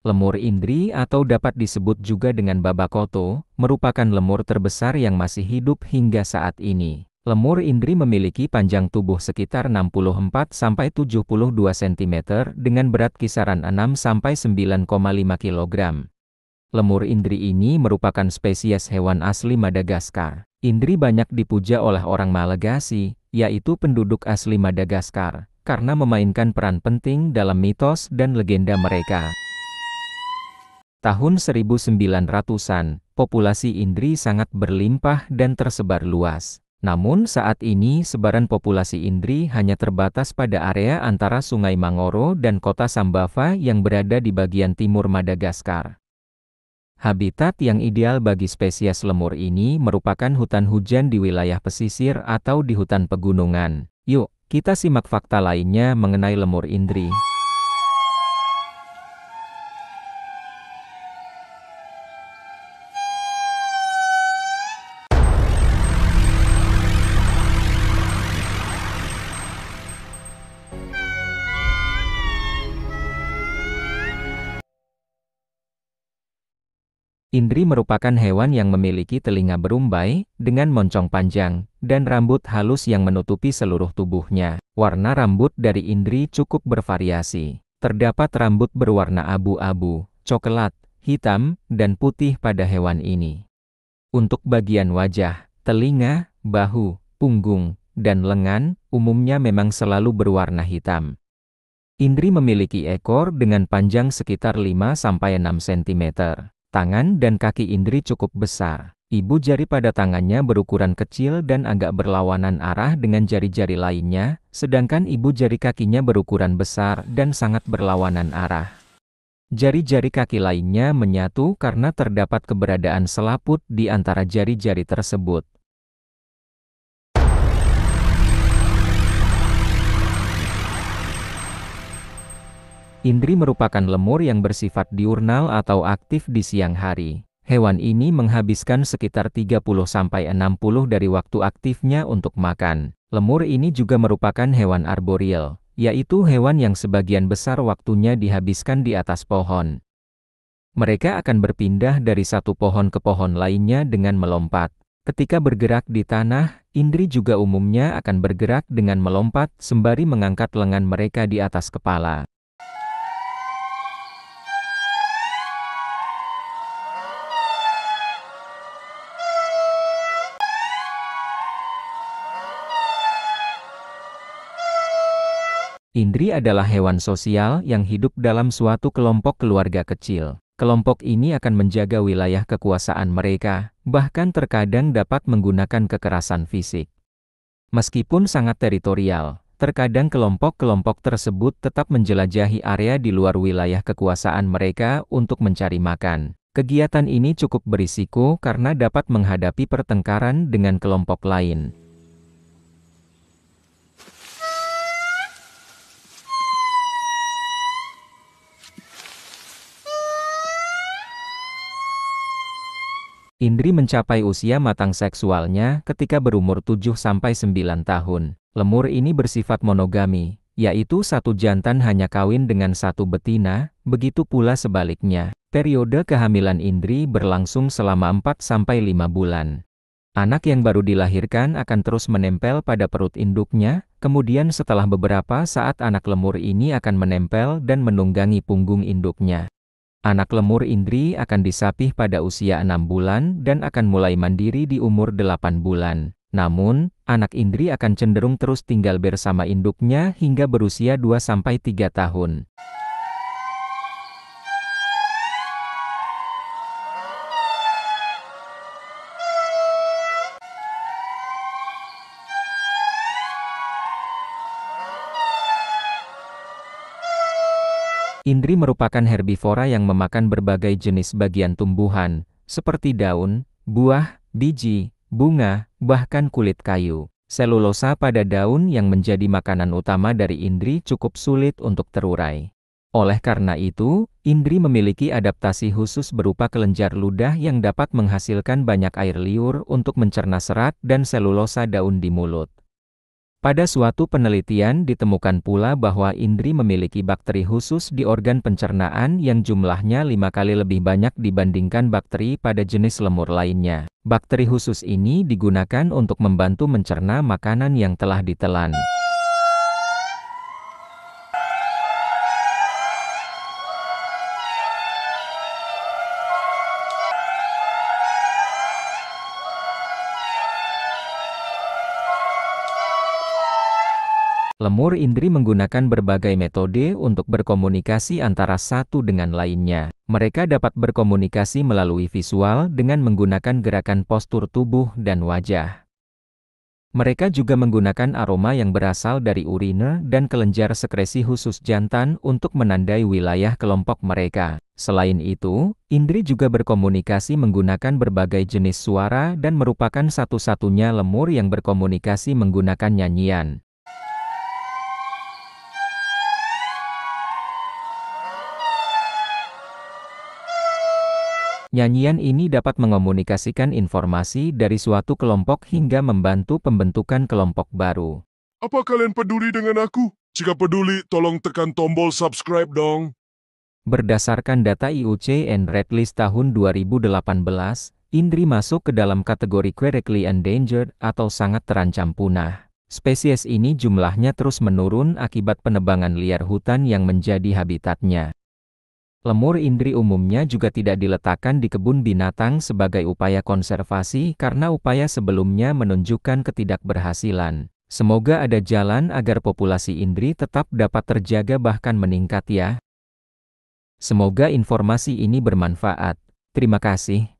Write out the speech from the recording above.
Lemur Indri atau dapat disebut juga dengan babakoto, merupakan lemur terbesar yang masih hidup hingga saat ini. Lemur Indri memiliki panjang tubuh sekitar 64–72 cm dengan berat kisaran 6–9,5 kg. Lemur Indri ini merupakan spesies hewan asli Madagaskar. Indri banyak dipuja oleh orang Malagasy, yaitu penduduk asli Madagaskar, karena memainkan peran penting dalam mitos dan legenda mereka. Tahun 1900-an, populasi Indri sangat berlimpah dan tersebar luas. Namun saat ini sebaran populasi Indri hanya terbatas pada area antara Sungai Mangoro dan kota Sambava yang berada di bagian timur Madagaskar. Habitat yang ideal bagi spesies lemur ini merupakan hutan hujan di wilayah pesisir atau di hutan pegunungan. Yuk, kita simak fakta lainnya mengenai lemur Indri. Indri merupakan hewan yang memiliki telinga berumbai, dengan moncong panjang, dan rambut halus yang menutupi seluruh tubuhnya. Warna rambut dari Indri cukup bervariasi. Terdapat rambut berwarna abu-abu, coklat, hitam, dan putih pada hewan ini. Untuk bagian wajah, telinga, bahu, punggung, dan lengan, umumnya memang selalu berwarna hitam. Indri memiliki ekor dengan panjang sekitar 5–6 cm. Tangan dan kaki Indri cukup besar. Ibu jari pada tangannya berukuran kecil dan agak berlawanan arah dengan jari-jari lainnya, sedangkan ibu jari kakinya berukuran besar dan sangat berlawanan arah. Jari-jari kaki lainnya menyatu karena terdapat keberadaan selaput di antara jari-jari tersebut. Indri merupakan lemur yang bersifat diurnal atau aktif di siang hari. Hewan ini menghabiskan sekitar 30–60 dari waktu aktifnya untuk makan. Lemur ini juga merupakan hewan arboreal, yaitu hewan yang sebagian besar waktunya dihabiskan di atas pohon. Mereka akan berpindah dari satu pohon ke pohon lainnya dengan melompat. Ketika bergerak di tanah, Indri juga umumnya akan bergerak dengan melompat sembari mengangkat lengan mereka di atas kepala. Indri adalah hewan sosial yang hidup dalam suatu kelompok keluarga kecil. Kelompok ini akan menjaga wilayah kekuasaan mereka, bahkan terkadang dapat menggunakan kekerasan fisik. Meskipun sangat teritorial, terkadang kelompok-kelompok tersebut tetap menjelajahi area di luar wilayah kekuasaan mereka untuk mencari makan. Kegiatan ini cukup berisiko karena dapat menghadapi pertengkaran dengan kelompok lain. Indri mencapai usia matang seksualnya ketika berumur 7–9 tahun. Lemur ini bersifat monogami, yaitu satu jantan hanya kawin dengan satu betina, begitu pula sebaliknya. Periode kehamilan Indri berlangsung selama 4–5 bulan. Anak yang baru dilahirkan akan terus menempel pada perut induknya, kemudian setelah beberapa saat anak lemur ini akan menempel dan menunggangi punggung induknya. Anak lemur Indri akan disapih pada usia 6 bulan dan akan mulai mandiri di umur 8 bulan. Namun, anak Indri akan cenderung terus tinggal bersama induknya hingga berusia 2–3 tahun. Indri merupakan herbivora yang memakan berbagai jenis bagian tumbuhan, seperti daun, buah, biji, bunga, bahkan kulit kayu. Selulosa pada daun yang menjadi makanan utama dari Indri cukup sulit untuk terurai. Oleh karena itu, Indri memiliki adaptasi khusus berupa kelenjar ludah yang dapat menghasilkan banyak air liur untuk mencerna serat dan selulosa daun di mulut. Pada suatu penelitian ditemukan pula bahwa indri memiliki bakteri khusus di organ pencernaan yang jumlahnya 5 kali lebih banyak dibandingkan bakteri pada jenis lemur lainnya. Bakteri khusus ini digunakan untuk membantu mencerna makanan yang telah ditelan. Lemur indri menggunakan berbagai metode untuk berkomunikasi antara satu dengan lainnya. Mereka dapat berkomunikasi melalui visual dengan menggunakan gerakan postur tubuh dan wajah. Mereka juga menggunakan aroma yang berasal dari urine dan kelenjar sekresi khusus jantan untuk menandai wilayah kelompok mereka. Selain itu, indri juga berkomunikasi menggunakan berbagai jenis suara dan merupakan satu-satunya lemur yang berkomunikasi menggunakan nyanyian. Nyanyian ini dapat mengomunikasikan informasi dari suatu kelompok hingga membantu pembentukan kelompok baru. Apa kalian peduli dengan aku? Jika peduli, tolong tekan tombol subscribe dong. Berdasarkan data IUCN Red List tahun 2018, indri masuk ke dalam kategori critically endangered atau sangat terancam punah. Spesies ini jumlahnya terus menurun akibat penebangan liar hutan yang menjadi habitatnya. Lemur indri umumnya juga tidak diletakkan di kebun binatang sebagai upaya konservasi karena upaya sebelumnya menunjukkan ketidakberhasilan. Semoga ada jalan agar populasi indri tetap dapat terjaga bahkan meningkat ya. Semoga informasi ini bermanfaat. Terima kasih.